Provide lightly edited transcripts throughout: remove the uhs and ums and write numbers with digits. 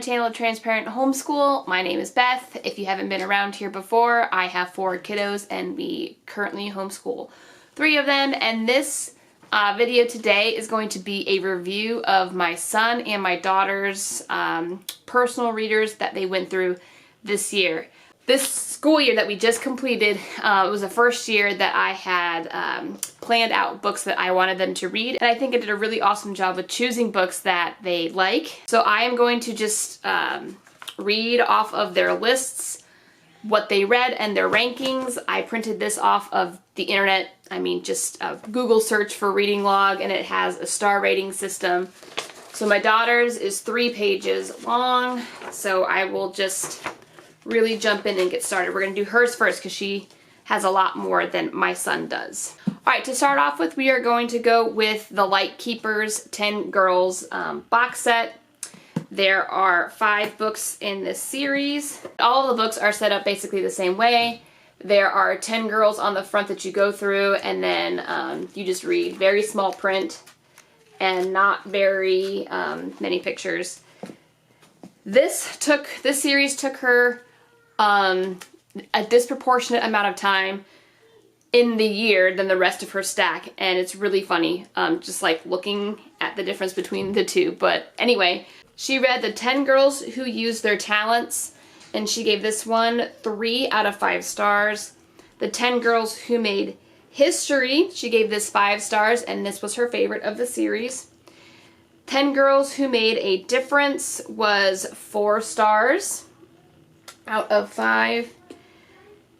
channel Transparent Homeschool. My name is Beth. If you haven't been around here before, I have 4 kiddos and we currently homeschool 3 of them. And this video today is going to be a review of my son and my daughter's personal readers that they went through this year. This school year that we just completed was the first year that I had planned out books that I wanted them to read, and I think I did a really awesome job with choosing books that they like. So I am going to just read off of their lists what they read and their rankings. I printed this off of the internet, just a Google search for reading log, and it has a star rating system. So my daughter's is 3 pages long, so I will just really jump in and get started. We're going to do hers first because she has a lot more than my son does. Alright, to start off with, we are going to go with the Light Keepers 10 Girls box set. There are 5 books in this series. All of the books are set up basically the same way. There are 10 girls on the front that you go through, and then you just read. Very small print and not very many pictures. This series took her a disproportionate amount of time in the year than the rest of her stack, and it's really funny just like looking at the difference between the two. But anyway, she read the 10 Girls Who Use Their Talents, and she gave this one 3 out of 5 stars. The 10 Girls Who Made History, she gave this 5 stars, and this was her favorite of the series. 10 Girls Who Made a Difference was 4 stars out of 5.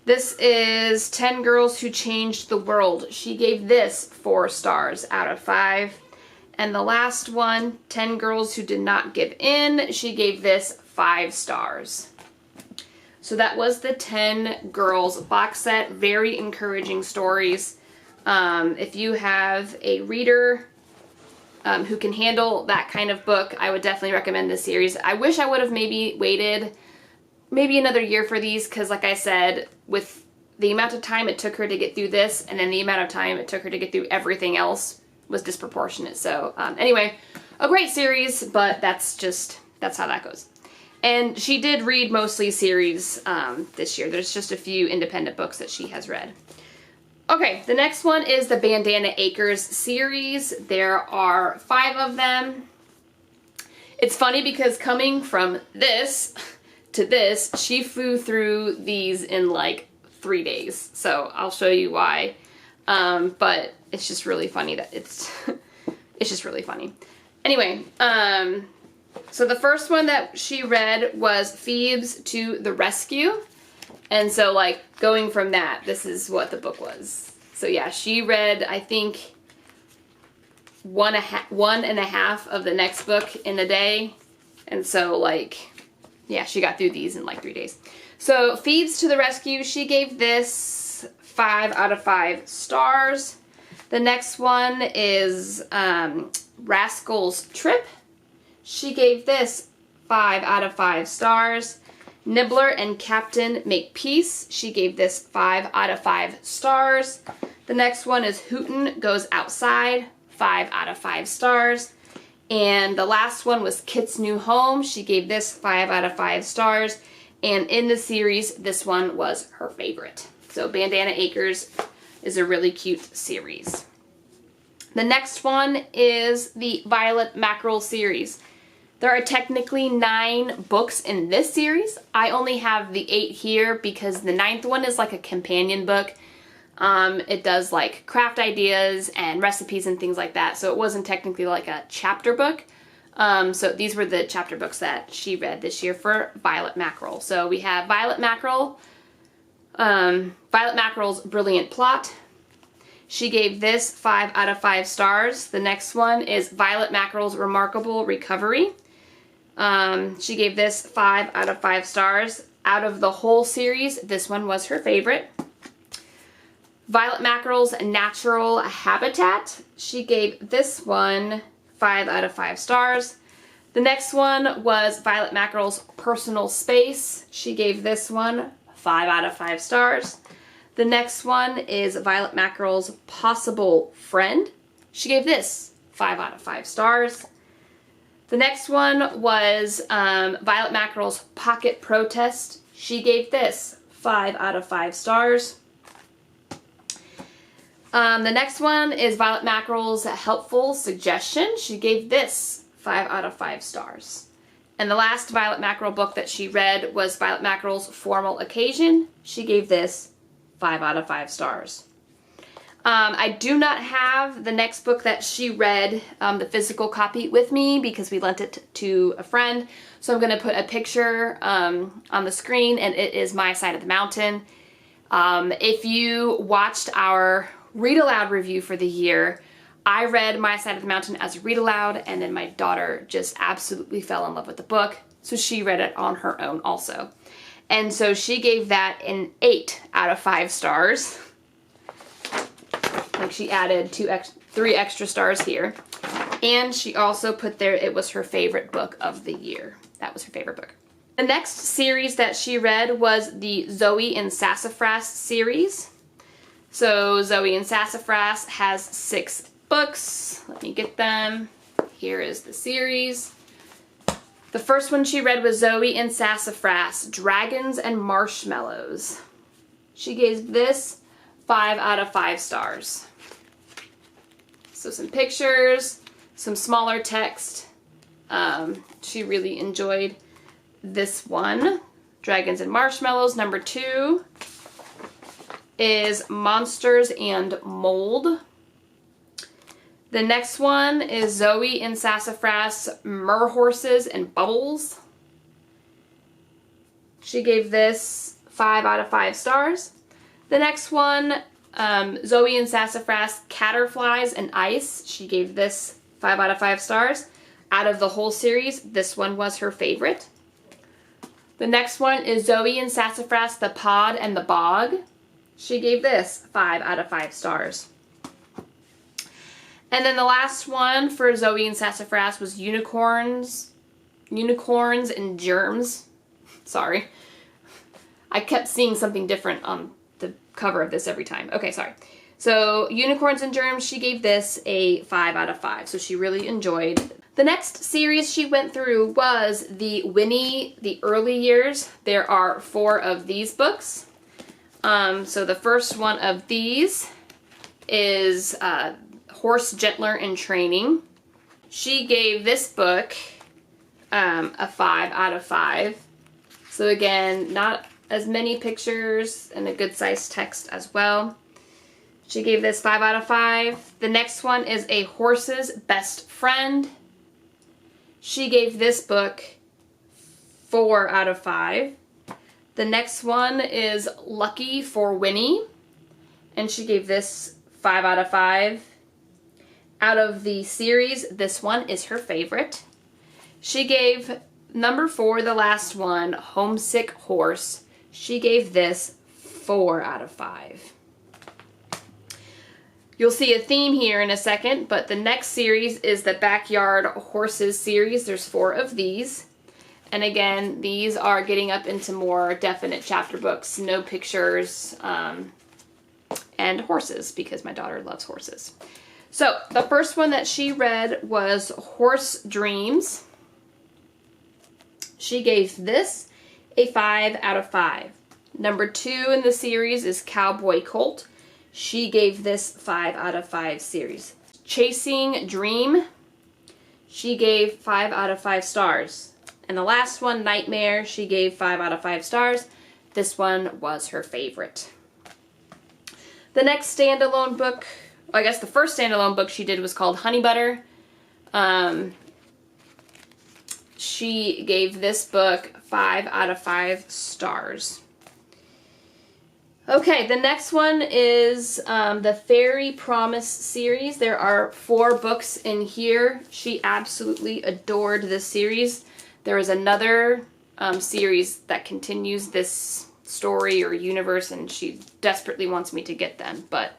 This is 10 Girls Who Changed the World. She gave this 4 stars out of 5. And the last one, 10 Girls Who Did Not Give In, she gave this 5 stars. So that was the 10 Girls box set. Very encouraging stories. If you have a reader who can handle that kind of book, I would definitely recommend this series. I wish I would have maybe waited another year for these, because like I said, with the amount of time it took her to get through this and then the amount of time it took her to get through everything else was disproportionate. So anyway, a great series, but that's how that goes. And she did read mostly series this year. There's just a few independent books that she has read. Okay, the next one is the Bandana Acres series. There are 5 of them. It's funny because coming from this to this, she flew through these in like 3 days. So I'll show you why. But it's just really funny that it's just really funny. Anyway, so the first one that she read was Phoebes to the Rescue. And so like going from that, this is what the book was. So yeah, she read, I think, one and a half of the next book in a day. And so like, yeah, she got through these in like 3 days. So Phoebes to the Rescue, she gave this 5 out of 5 stars. The next one is Rascal's Trip. She gave this 5 out of 5 stars. Nibbler and Captain Make Peace. She gave this 5 out of 5 stars. The next one is Hooten Goes Outside. 5 out of 5 stars. And the last one was Kit's New Home. She gave this 5 out of 5 stars. And in the series, this one was her favorite. So Bandana Acres is a really cute series. The next one is the Violet Mackerel series. There are technically 9 books in this series. I only have the 8 here because the 9th one is like a companion book. It does like craft ideas and recipes and things like that. So it wasn't technically like a chapter book. So these were the chapter books that she read this year for Violet Mackerel. So we have Violet Mackerel's Brilliant Plot. She gave this 5 out of 5 stars. The next one is Violet Mackerel's Remarkable Recovery. She gave this 5 out of 5 stars. Out of the whole series, this one was her favorite. Violet Mackerel's Natural Habitat. She gave this one 5 out of 5 stars. The next one was Violet Mackerel's Personal Space. She gave this one 5 out of 5 stars. The next one is Violet Mackerel's Possible Friend. She gave this 5 out of 5 stars. The next one was Violet Mackerel's Pocket Protest. She gave this 5 out of 5 stars. The next one is Violet Mackerel's Helpful Suggestion. She gave this 5 out of 5 stars. And the last Violet Mackerel book that she read was Violet Mackerel's Formal Occasion. She gave this 5 out of 5 stars. I do not have the next book that she read, the physical copy, with me because we lent it to a friend. So I'm going to put a picture on the screen, and it is My Side of the Mountain. If you watched our read aloud review for the year, I read My Side of the Mountain as a read aloud, and then my daughter just absolutely fell in love with the book, so she read it on her own also. And so she gave that an 8 out of 5 stars. Like, she added 3 extra stars here. And she also put there it was her favorite book of the year. That was her favorite book. The next series that she read was the Zoe and Sassafras series. So Zoe and Sassafras has 6 books. Let me get them. Here is the series. The first one she read was Zoe and Sassafras, Dragons and Marshmallows. She gave this 5 out of 5 stars. So some pictures, some smaller text. She really enjoyed this one. Dragons and Marshmallows. Number 2 is Monsters and Mold. The next one is Zoe and Sassafras, Merhorses and Bubbles. She gave this 5 out of 5 stars. The next one, Zoe and Sassafras, Caterflies and Ice. She gave this 5 out of 5 stars. Out of the whole series, this one was her favorite. The next one is Zoe and Sassafras, The Pod and the Bog. She gave this 5 out of 5 stars. And then the last one for Zoe and Sassafras was Unicorns and Germs. Sorry. I kept seeing something different on the cover of this every time. Okay, sorry. So Unicorns and Germs, she gave this a 5 out of 5. So she really enjoyed. The next series she went through was the Winnie, the Early Years. There are 4 of these books. So the first one of these is Horse Gentler in Training. She gave this book a 5 out of 5. So again, not as many pictures and a good sized text as well. She gave this 5 out of 5. The next one is A Horse's Best Friend. She gave this book 4 out of 5. The next one is Lucky for Winnie, and she gave this 5 out of 5. Out of the series, this one is her favorite. She gave number 4, the last one, Homesick Horse. She gave this 4 out of 5. You'll see a theme here in a second, but the next series is the Backyard Horses series. There's 4 of these. And again, these are getting up into more definite chapter books, no pictures, and horses, because my daughter loves horses. So the first one that she read was Horse Dreams. She gave this a 5 out of 5. Number 2 in the series is Cowboy Colt. She gave this 5 out of 5 series. Chasing Dream. She gave 5 out of 5 stars. And the last one, Nightmare, she gave 5 out of 5 stars. This one was her favorite. The next standalone book, well, I guess the first standalone book she did was called Honey Butter. She gave this book 5 out of 5 stars. Okay, the next one is the Fairy Promise series. There are 4 books in here. She absolutely adored this series. There is another series that continues this story or universe, and she desperately wants me to get them. But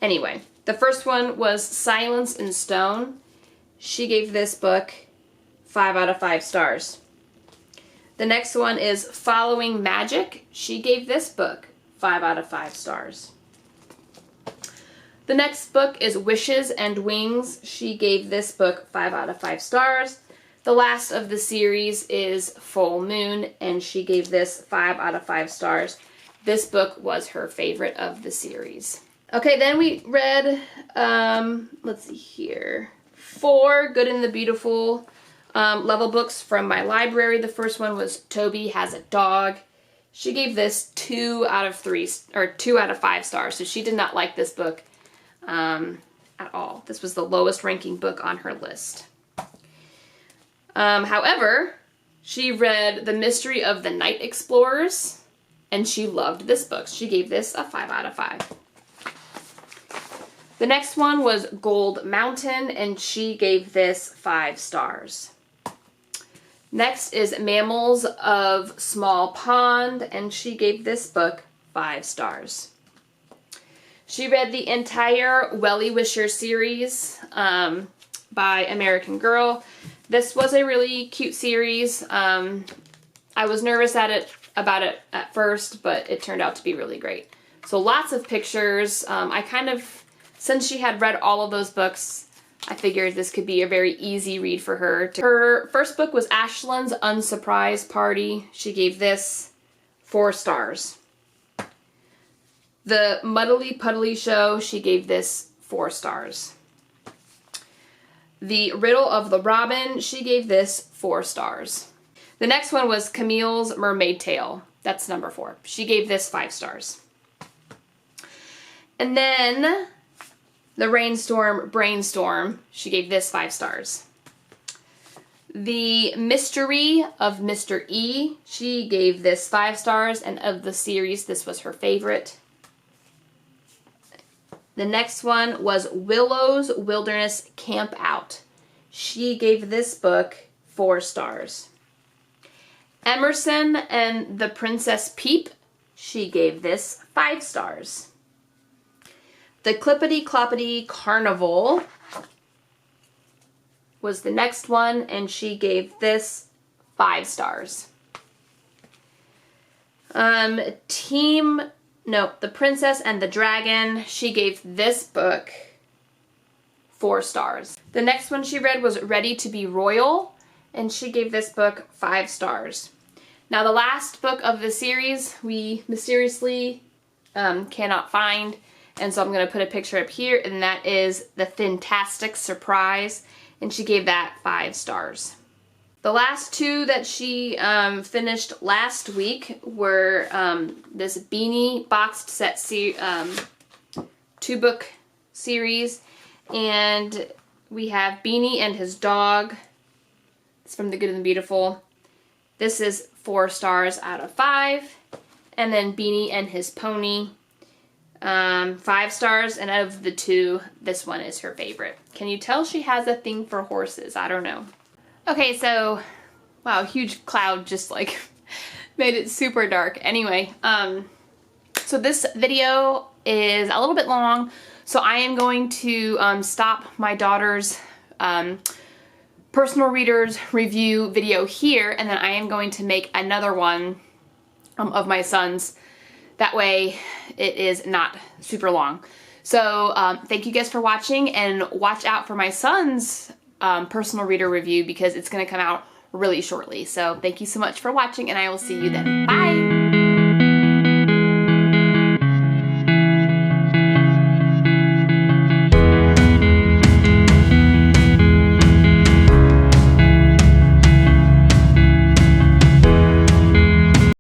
anyway, the first one was Silence in Stone. She gave this book 5 out of 5 stars. The next one is Following Magic. She gave this book 5 out of 5 stars. The next book is Wishes and Wings. She gave this book 5 out of 5 stars. The last of the series is Full Moon, and she gave this 5 out of 5 stars. This book was her favorite of the series. Okay, then we read, let's see here, 4 Good and the Beautiful level books from my library. The first one was Toby Has a Dog. She gave this 2 out of 5 stars, so she did not like this book at all. This was the lowest ranking book on her list. However, she read The Mystery of the Night Explorers, and she loved this book. She gave this a 5 out of 5. The next one was Gold Mountain, and she gave this 5 stars. Next is Mammals of Small Pond, and she gave this book 5 stars. She read the entire Welly Wisher series by American Girl. This was a really cute series. I was nervous about it at first, but it turned out to be really great. So lots of pictures. Since she had read all of those books, I figured this could be a very easy read for her. Her first book was Ashlyn's Unsurprise Party. She gave this 4 stars. The Muddly Puddly Show, she gave this 4 stars. The Riddle of the Robin, she gave this 4 stars. The next one was Camille's Mermaid Tale. That's number 4. She gave this 5 stars. And then The Rainstorm Brainstorm, she gave this 5 stars. The Mystery of Mr. E, she gave this 5 stars, and of the series, this was her favorite. The next one was Willow's Wilderness Camp Out. She gave this book 4 stars. Emerson and the Princess Peep, she gave this 5 stars. The Clippity Cloppity Carnival was the next one, and she gave this 5 stars. The Princess and the Dragon, she gave this book 4 stars. The next one she read was Ready to be Royal, and she gave this book 5 stars. Now the last book of the series we mysteriously cannot find, and so I'm going to put a picture up here, and that is The Fantastic Surprise, and she gave that 5 stars. The last 2 that she finished last week were this Beanie boxed set 2-book series, and we have Beanie and His Dog. It's from The Good and the Beautiful. This is 4 stars out of 5. And then Beanie and His Pony, 5 stars, and out of the 2, this one is her favorite. Can you tell she has a thing for horses? I don't know. Okay, so, wow, huge cloud just like made it super dark. Anyway, so this video is a little bit long, so I am going to stop my daughter's personal readers review video here, and then I am going to make another one of my son's. That way it is not super long. So thank you guys for watching, and watch out for my son's personal reader review because it's going to come out really shortly. So thank you so much for watching, and I will see you then. Bye!